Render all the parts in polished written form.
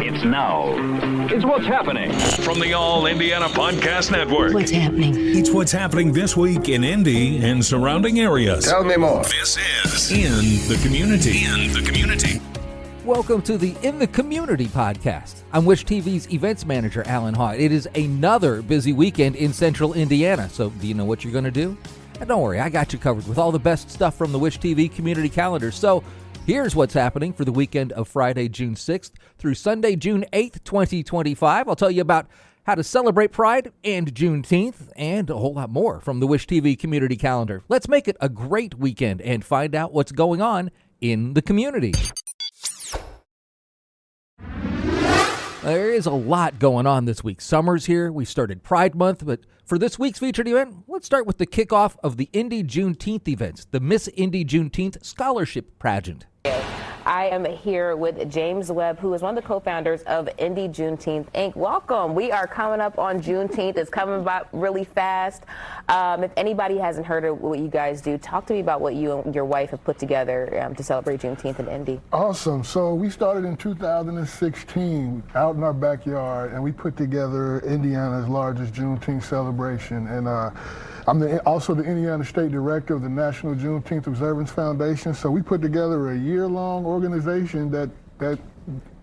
It's now. It's what's happening. From the All Indiana Podcast Network. What's happening? It's what's happening this week in Indy and surrounding areas. Tell me more. This is In the Community. In the Community. Welcome to the In the Community podcast. I'm Wish TV's events manager, Allan Haw. It is another busy weekend in central Indiana. So do you know what you're going to do? And don't worry, I got you covered with all the best stuff from the Wish TV community calendar. So here's what's happening for the weekend of Friday, June 6th through Sunday, June 8th, 2025. I'll tell you about how to celebrate Pride and Juneteenth and a whole lot more from the Wish TV community calendar. Let's make it a great weekend and find out what's going on in the community. There is a lot going on this week. Summer's here. We started Pride Month, but for this week's featured event, let's start with the kickoff of the Indy Juneteenth events, the Miss Indy Juneteenth Scholarship Pageant. I am here with James Webb, who is one of the co-founders of Indy Juneteenth, Inc. Welcome. We are coming up on Juneteenth. It's coming about really fast. If anybody hasn't heard of what you guys do, talk to me about what you and your wife have put together to celebrate Juneteenth in Indy. Awesome. So we started in 2016 out in our backyard, and we put together Indiana's largest Juneteenth celebration. And I'm also the Indiana State Director of the National Juneteenth Observance Foundation. So we put together a year-long organization that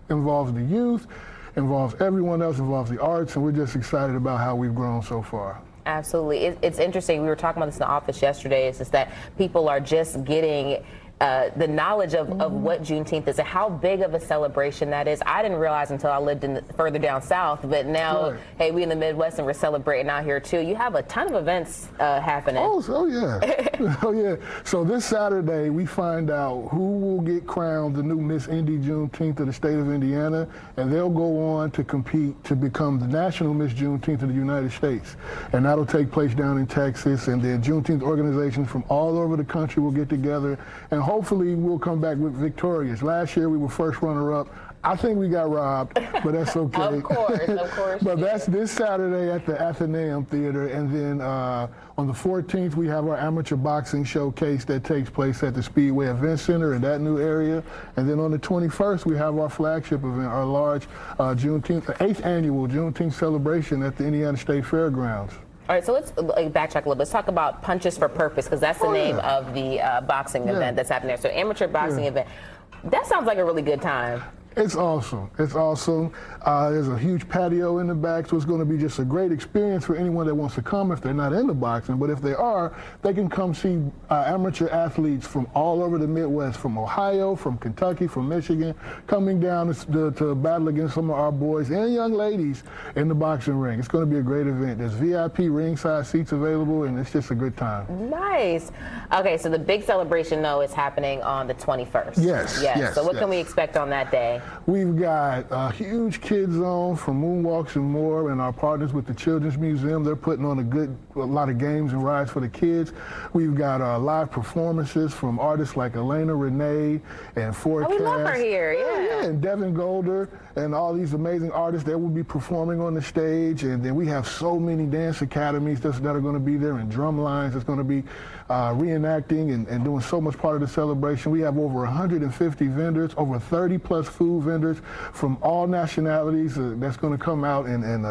involves the youth, involves everyone else, involves the arts, and we're just excited about how we've grown so far. Absolutely. It's interesting. We were talking about this in the office yesterday. It's just that people are just getting the knowledge of what Juneteenth is and how big of a celebration that is. I didn't realize until I lived further down south, but now, Right. Hey, we in the Midwest and we're celebrating out here too. You have a ton of events happening. Oh yeah. Oh yeah. So this Saturday we find out who will get crowned the new Miss Indy Juneteenth of the state of Indiana, and they'll go on to compete to become the national Miss Juneteenth of the United States. And that'll take place down in Texas, and then Juneteenth organizations from all over the country will get together, and hopefully we'll come back with victorious. Last year we were first runner-up. I think we got robbed, but that's okay. Of course. But that's this Saturday at the Athenaeum Theater, and then on the 14th we have our amateur boxing showcase that takes place at the Speedway Event Center in that new area, and then on the 21st we have our flagship event, our large Juneteenth, 8th annual Juneteenth celebration at the Indiana State Fairgrounds. All right, so let's backtrack a little bit. Let's talk about Punches for Purpose, because that's the name of the boxing event that's happening there. So amateur boxing event. That sounds like a really good time. It's awesome. It's awesome. There's a huge patio in the back, so it's going to be just a great experience for anyone that wants to come if they're not into boxing. But if they are, they can come see amateur athletes from all over the Midwest, from Ohio, from Kentucky, from Michigan, coming down to battle against some of our boys and young ladies in the boxing ring. It's going to be a great event. There's VIP ringside seats available, and it's just a good time. Nice. Okay, so the big celebration, though, is happening on the 21st. Yes. So what can we expect on that day? We've got a huge kids zone for moonwalks and more, and our partners with the Children's Museum, they're putting on a lot of games and rides for the kids. We've got live performances from artists like Elena Renee and Forecast. Oh, we love her here, yeah. And Devin Golder and all these amazing artists that will be performing on the stage. And then we have so many dance academies that are going to be there, and drum lines that's going to be reenacting and doing so much part of the celebration. We have over 150 vendors, over 30 plus food vendors from all nationalities that's going to come out and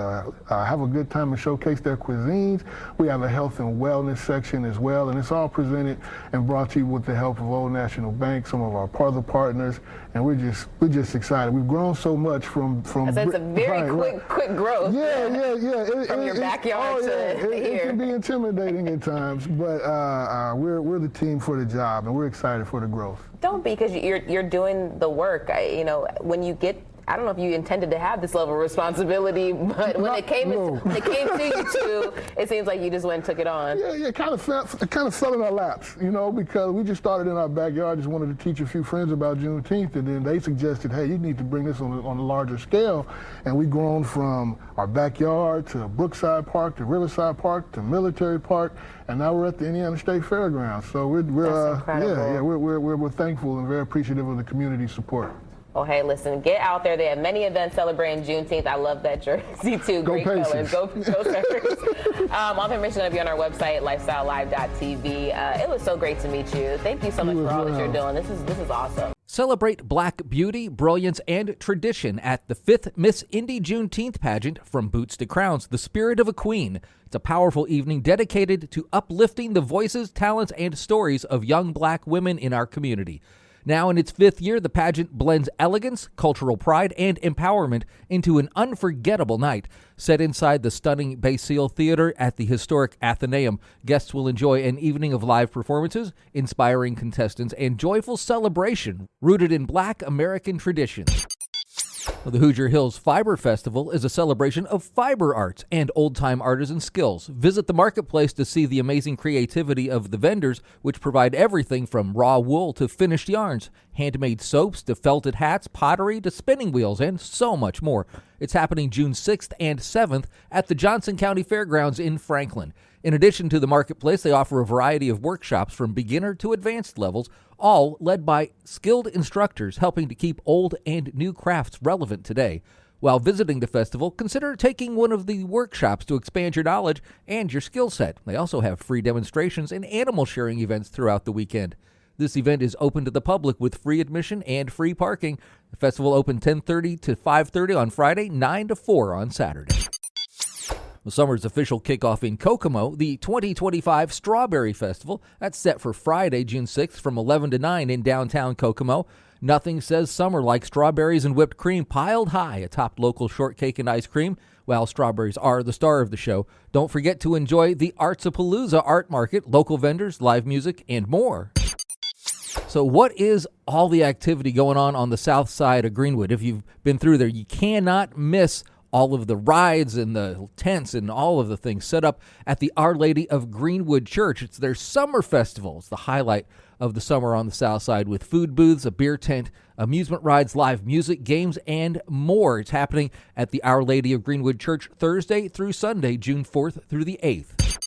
have a good time and showcase their cuisines. We have a health and wellness section as well, and it's all presented and brought to you with the help of Old National Bank, some of our other partners, and we're just excited. We've grown so much from. It's a very quick growth. Yeah. From your backyard to here. It can be intimidating at times, but we're the team for the job, and we're excited for the growth. Don't be, because you're doing the work. When you get, I don't know if you intended to have this level of responsibility, but when it came to you two, it seems like you just went and took it on. Yeah, it kind of fell in our laps, because we just started in our backyard, just wanted to teach a few friends about Juneteenth, and then they suggested, hey, you need to bring this on a larger scale, and we've grown from our backyard to Brookside Park to Riverside Park to Military Park, and now we're at the Indiana State Fairgrounds. So we're thankful and very appreciative of the community support. Oh, hey, listen, get out there. They have many events celebrating Juneteenth. I love that jersey, too. Go Great Pacers. colors. Go Pacers. All the information is going to be on our website, lifestylelive.tv. It was so great to meet you. Thank you so much for all that you're doing. This is awesome. Celebrate Black beauty, brilliance, and tradition at the 5th Miss Indy Juneteenth pageant, From Boots to Crowns, the Spirit of a Queen. It's a powerful evening dedicated to uplifting the voices, talents, and stories of young Black women in our community. Now in its 5th year, the pageant blends elegance, cultural pride, and empowerment into an unforgettable night. Set inside the stunning Bay Seal Theater at the historic Athenaeum, guests will enjoy an evening of live performances, inspiring contestants, and joyful celebration rooted in Black American traditions. The Hoosier Hills Fiber Festival is a celebration of fiber arts and old-time artisan skills. Visit the marketplace to see the amazing creativity of the vendors, which provide everything from raw wool to finished yarns, handmade soaps to felted hats, pottery to spinning wheels, and so much more. It's happening June 6th and 7th at the Johnson County Fairgrounds in Franklin. In addition to the marketplace, they offer a variety of workshops from beginner to advanced levels, all led by skilled instructors helping to keep old and new crafts relevant today. While visiting the festival, consider taking one of the workshops to expand your knowledge and your skill set. They also have free demonstrations and animal sharing events throughout the weekend. This event is open to the public with free admission and free parking. The festival opened 10:30 to 5:30 on Friday, 9 to 4 on Saturday. The summer's official kickoff in Kokomo, the 2025 Strawberry Festival. That's set for Friday, June 6th from 11 to 9 in downtown Kokomo. Nothing says summer like strawberries and whipped cream piled high atop local shortcake and ice cream. While strawberries are the star of the show, don't forget to enjoy the Artsapalooza Art Market, local vendors, live music, and more. So what is all the activity going on the south side of Greenwood? If you've been through there, you cannot miss all of the rides and the tents and all of the things set up at the Our Lady of Greenwood Church. It's their summer festival. It's the highlight of the summer on the south side with food booths, a beer tent, amusement rides, live music, games, and more. It's happening at the Our Lady of Greenwood Church Thursday through Sunday, June 4th through the 8th.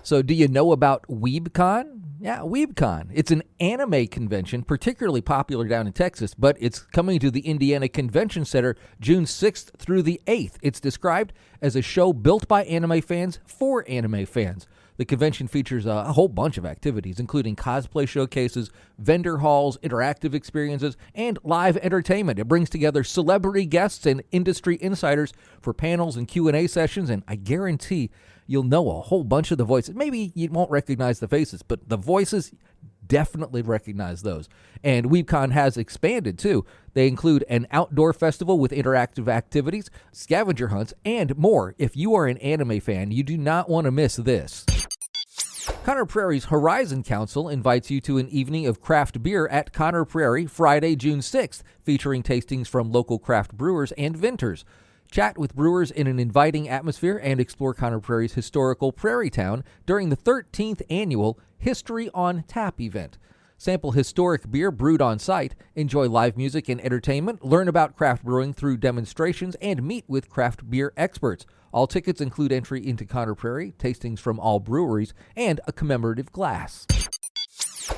So do you know about WeebCon? Yeah, WeebCon. It's an anime convention, particularly popular down in Texas, but it's coming to the Indiana Convention Center June 6th through the 8th. It's described as a show built by anime fans for anime fans. The convention features a whole bunch of activities, including cosplay showcases, vendor halls, interactive experiences, and live entertainment. It brings together celebrity guests and industry insiders for panels and Q&A sessions, and I guarantee you'll know a whole bunch of the voices. Maybe you won't recognize the faces, but the voices, definitely recognize those. And WeebCon has expanded, too. They include an outdoor festival with interactive activities, scavenger hunts, and more. If you are an anime fan, you do not want to miss this. Conner Prairie's Horizon Council invites you to an evening of craft beer at Conner Prairie Friday, June 6th, featuring tastings from local craft brewers and vintners. Chat with brewers in an inviting atmosphere and explore Conner Prairie's historical Prairie Town during the 13th annual History on Tap event. Sample historic beer brewed on site, enjoy live music and entertainment, learn about craft brewing through demonstrations, and meet with craft beer experts. All tickets include entry into Conner Prairie, tastings from all breweries, and a commemorative glass.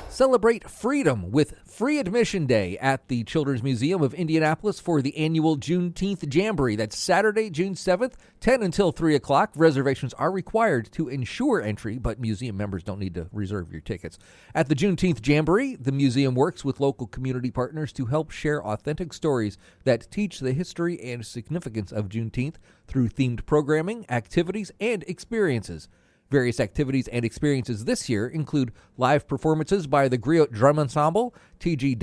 Celebrate freedom with free admission day at the Children's Museum of Indianapolis for the annual Juneteenth Jamboree. That's Saturday, June 7th, 10 until 3 o'clock. Reservations are required to ensure entry, but museum members don't need to reserve your tickets. At the Juneteenth Jamboree, the museum works with local community partners to help share authentic stories that teach the history and significance of Juneteenth through themed programming, activities, and experiences. Various activities and experiences this year include live performances by the Griot Drum Ensemble, TG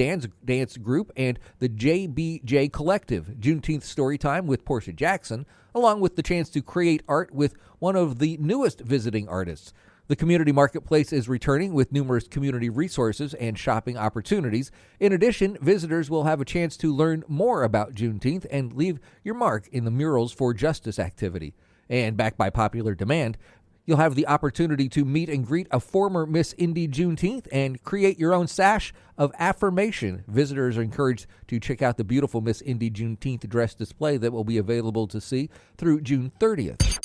Dance Group, and the JBJ Collective, Juneteenth Storytime with Portia Jackson, along with the chance to create art with one of the newest visiting artists. The community marketplace is returning with numerous community resources and shopping opportunities. In addition, visitors will have a chance to learn more about Juneteenth and leave your mark in the Murals for Justice activity. And backed by popular demand, you'll have the opportunity to meet and greet a former Miss Indy Juneteenth and create your own sash of affirmation. Visitors are encouraged to check out the beautiful Miss Indy Juneteenth dress display that will be available to see through June 30th.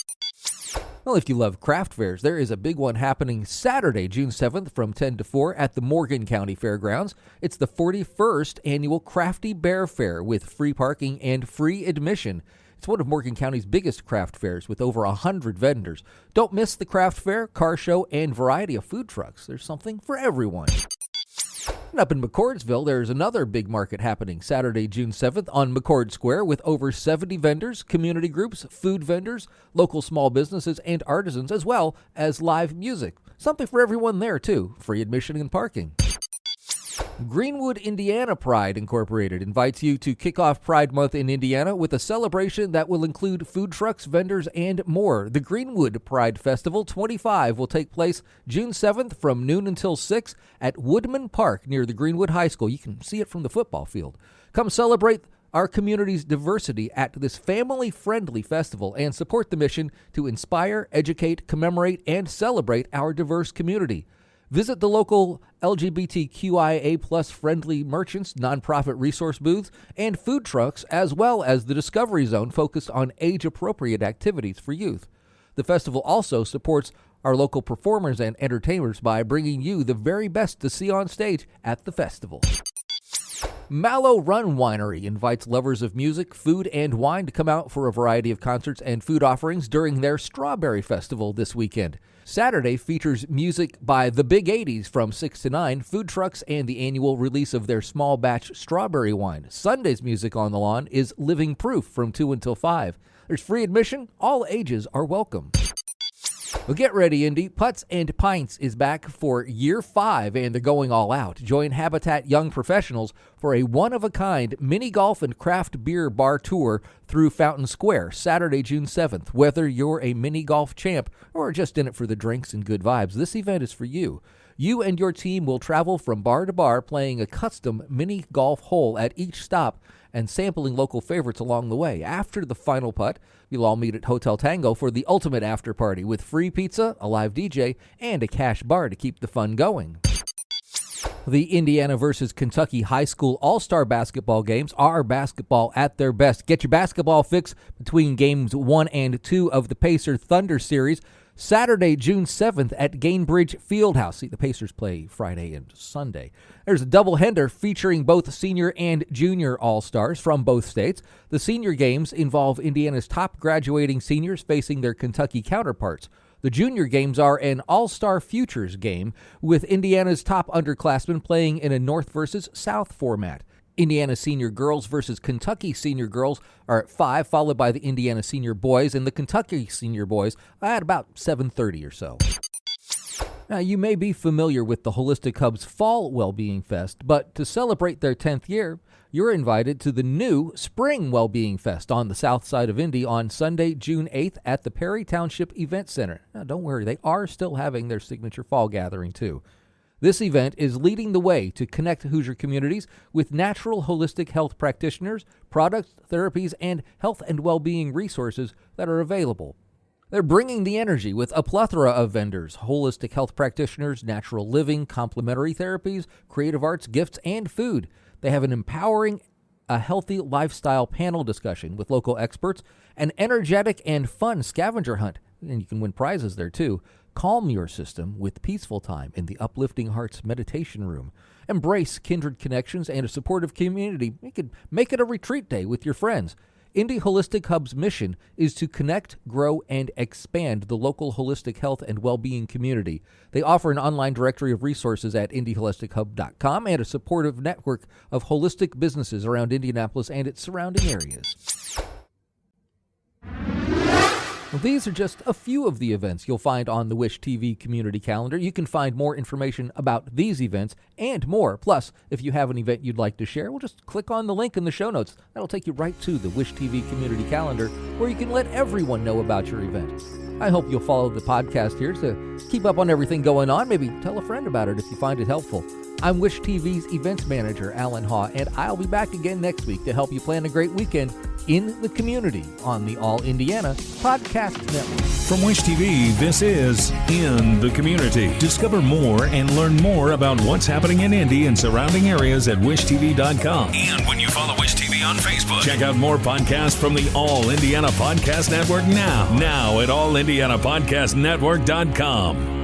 Well, if you love craft fairs, there is a big one happening Saturday, June 7th from 10 to 4 at the Morgan County Fairgrounds. It's the 41st annual Crafty Bear Fair with free parking and free admission. It's one of Morgan County's biggest craft fairs with over 100 vendors. Don't miss the craft fair, car show, and variety of food trucks. There's something for everyone. And up in McCordsville, there's another big market happening Saturday, June 7th on McCord Square with over 70 vendors, community groups, food vendors, local small businesses, and artisans, as well as live music. Something for everyone there, too. Free admission and parking. Greenwood, Indiana Pride Incorporated invites you to kick off Pride Month in Indiana with a celebration that will include food trucks, vendors, and more. The Greenwood Pride Festival 25 will take place June 7th from noon until 6 at Woodman Park near the Greenwood High School. You can see it from the football field. Come celebrate our community's diversity at this family-friendly festival and support the mission to inspire, educate, commemorate, and celebrate our diverse community. Visit the local LGBTQIA plus friendly merchants, nonprofit resource booths, and food trucks, as well as the Discovery Zone focused on age-appropriate activities for youth. The festival also supports our local performers and entertainers by bringing you the very best to see on stage at the festival. Mallow Run Winery invites lovers of music, food, and wine to come out for a variety of concerts and food offerings during their Strawberry Festival this weekend. Saturday features music by the Big 80s from 6 to 9, food trucks, and the annual release of their small batch strawberry wine. Sunday's music on the lawn is Living Proof from 2 until 5. There's free admission. All ages are welcome. Well, get ready, Indy. Putts and Pints is back for year 5, and they're going all out. Join Habitat Young Professionals for a one-of-a-kind mini golf and craft beer bar tour through Fountain Square, Saturday, June 7th. Whether you're a mini golf champ or just in it for the drinks and good vibes, this event is for you. You and your team will travel from bar to bar, playing a custom mini golf hole at each stop and sampling local favorites along the way. After the final putt, you'll all meet at Hotel Tango for the ultimate after party with free pizza, a live DJ, and a cash bar to keep the fun going. The Indiana versus Kentucky High School All-Star basketball games are basketball at their best. Get your basketball fix between games 1 and 2 of the Pacer Thunder Series. Saturday, June 7th at Gainbridge Fieldhouse. See, the Pacers play Friday and Sunday. There's a doubleheader featuring both senior and junior All-Stars from both states. The senior games involve Indiana's top graduating seniors facing their Kentucky counterparts. The junior games are an All-Star Futures game with Indiana's top underclassmen playing in a North versus South format. Indiana senior girls versus Kentucky senior girls are at 5, followed by the Indiana senior boys and the Kentucky senior boys at about 7:30 or so. Now, you may be familiar with the Holistic Hub's Fall Wellbeing Fest, but to celebrate their 10th year, you're invited to the new Spring Wellbeing Fest on the south side of Indy on Sunday, June 8th at the Perry Township Event Center. Now, don't worry, they are still having their signature fall gathering, too. This event is leading the way to connect Hoosier communities with natural holistic health practitioners, products, therapies, and health and well-being resources that are available. They're bringing the energy with a plethora of vendors, holistic health practitioners, natural living, complementary therapies, creative arts, gifts, and food. They have an empowering, a healthy lifestyle panel discussion with local experts, an energetic and fun scavenger hunt, and you can win prizes there too. Calm your system with peaceful time in the Uplifting Hearts Meditation Room. Embrace kindred connections and a supportive community. You could make it a retreat day with your friends. Indy Holistic Hub's mission is to connect, grow, and expand the local holistic health and well-being community. They offer an online directory of resources at indyholistichub.com and a supportive network of holistic businesses around Indianapolis and its surrounding areas. Well, these are just a few of the events you'll find on the Wish TV community calendar. You can find more information about these events and more. Plus, if you have an event you'd like to share, well, just click on the link in the show notes. That'll take you right to the Wish TV community calendar where you can let everyone know about your event. I hope you'll follow the podcast here to keep up on everything going on. Maybe tell a friend about it if you find it helpful. I'm Wish TV's events manager, Allan Haw, and I'll be back again next week to help you plan a great weekend in the community on the All Indiana Podcast Network. From Wish TV, this is In the Community. Discover more and learn more about what's happening in Indy and surrounding areas at wishtv.com. And when you follow Wish TV on Facebook, check out more podcasts from the All Indiana Podcast Network now at allindianapodcastnetwork.com.